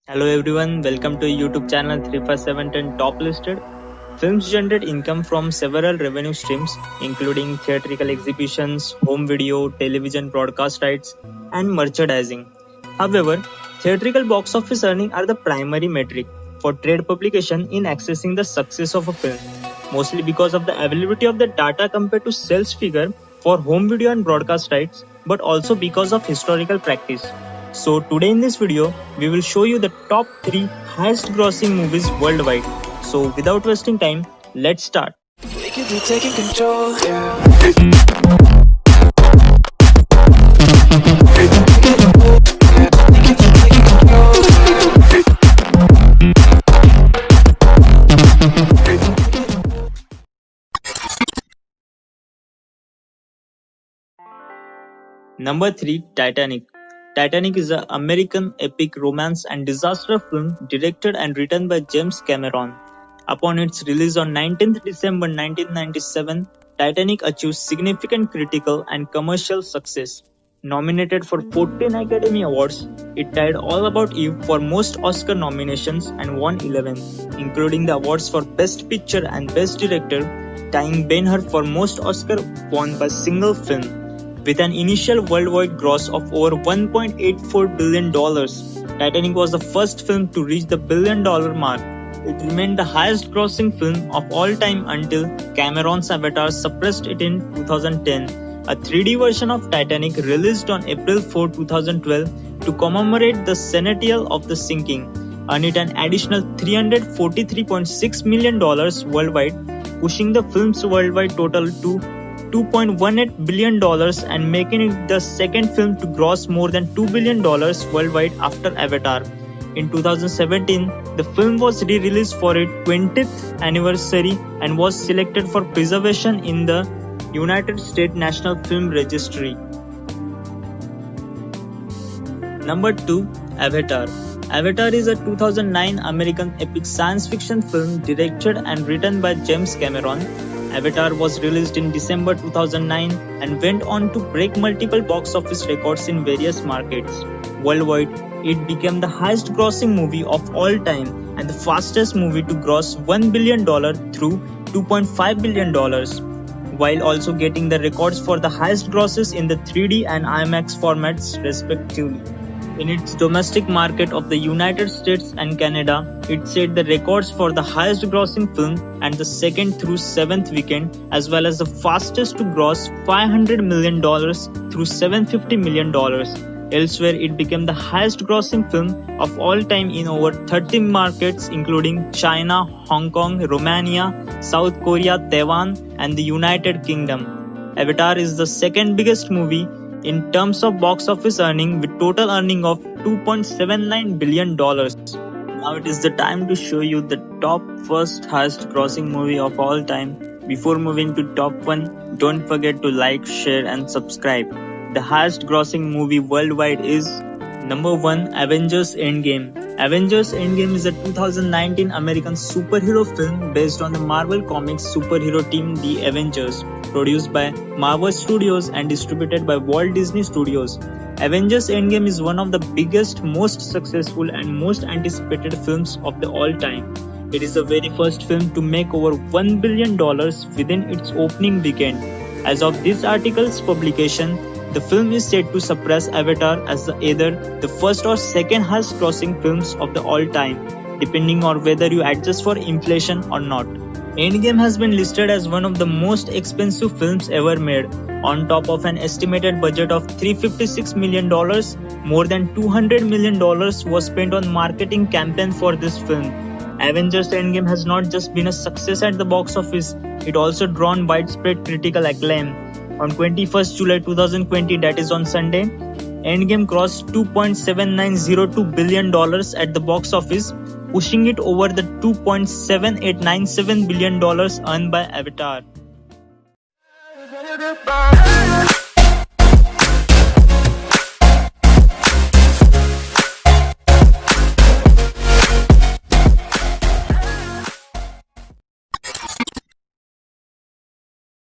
Hello everyone, welcome to YouTube channel 35710 Top Listed. Films generate income from several revenue streams, including theatrical exhibitions, home video, television broadcast rights, and merchandising. However, theatrical box office earnings are the primary metric for trade publication in accessing the success of a film, mostly because of the availability of the data compared to sales figure for home video and broadcast rights, but also because of historical practice. So today in this video, we will show you the top 3 highest grossing movies worldwide. So without wasting time, let's start. We could be taking control, yeah. Number 3, Titanic. Titanic is an American epic romance and disaster film directed and written by James Cameron. Upon its release on 19th December 1997, Titanic achieved significant critical and commercial success. Nominated for 14 Academy Awards, it tied All About Eve for most Oscar nominations and won 11, including the awards for Best Picture and Best Director, tying Ben-Hur for most Oscar won by single film. With an initial worldwide gross of over $1.84 billion, Titanic was the first film to reach the $1 billion mark. It remained the highest grossing film of all time until Cameron's Avatar suppressed it in 2010. A 3D version of Titanic released on April 4, 2012 to commemorate the centennial of the sinking, earned it an additional $343.6 million worldwide, pushing the film's worldwide total to $2.18 billion and making it the second film to gross more than $2 billion worldwide after Avatar. In 2017, the film was re-released for its 20th anniversary and was selected for preservation in the United States National Film Registry. Number 2, Avatar. Avatar is a 2009 American epic science fiction film directed and written by James Cameron. Avatar was released in December 2009 and went on to break multiple box office records in various markets. Worldwide, it became the highest grossing movie of all time and the fastest movie to gross $1 billion through $2.5 billion, while also getting the records for the highest grosses in the 3D and IMAX formats respectively. In its domestic market of the United States and Canada, it set the records for the highest grossing film and the second through 7th weekend, as well as the fastest to gross $500 million through $750 million. Elsewhere, it became the highest grossing film of all time in over 30 markets including China, Hong Kong, Romania, South Korea, Taiwan, and the United Kingdom. Avatar is the second biggest movie in terms of box office earning with total earning of $2.79 billion. Now it is the time to show you the top first highest grossing movie of all time. Before moving to top 1, don't forget to like, share and subscribe. The highest grossing movie worldwide is Number 1, Avengers Endgame. Avengers Endgame is a 2019 American superhero film based on the Marvel Comics superhero team The Avengers, produced by Marvel Studios and distributed by Walt Disney Studios. Avengers Endgame is one of the biggest, most successful and most anticipated films of the all time. It is the very first film to make over $1 billion within its opening weekend. As of this article's publication, the film is said to suppress Avatar as either the first or second highest grossing films of the all time, depending on whether you adjust for inflation or not. Endgame has been listed as one of the most expensive films ever made. On top of an estimated budget of $356 million, more than $200 million was spent on marketing campaign for this film. Avengers Endgame has not just been a success at the box office, it also drawn widespread critical acclaim. On 21st July 2020, that is on Sunday, Endgame crossed $2.7902 billion at the box office, pushing it over the $2.7897 billion earned by Avatar.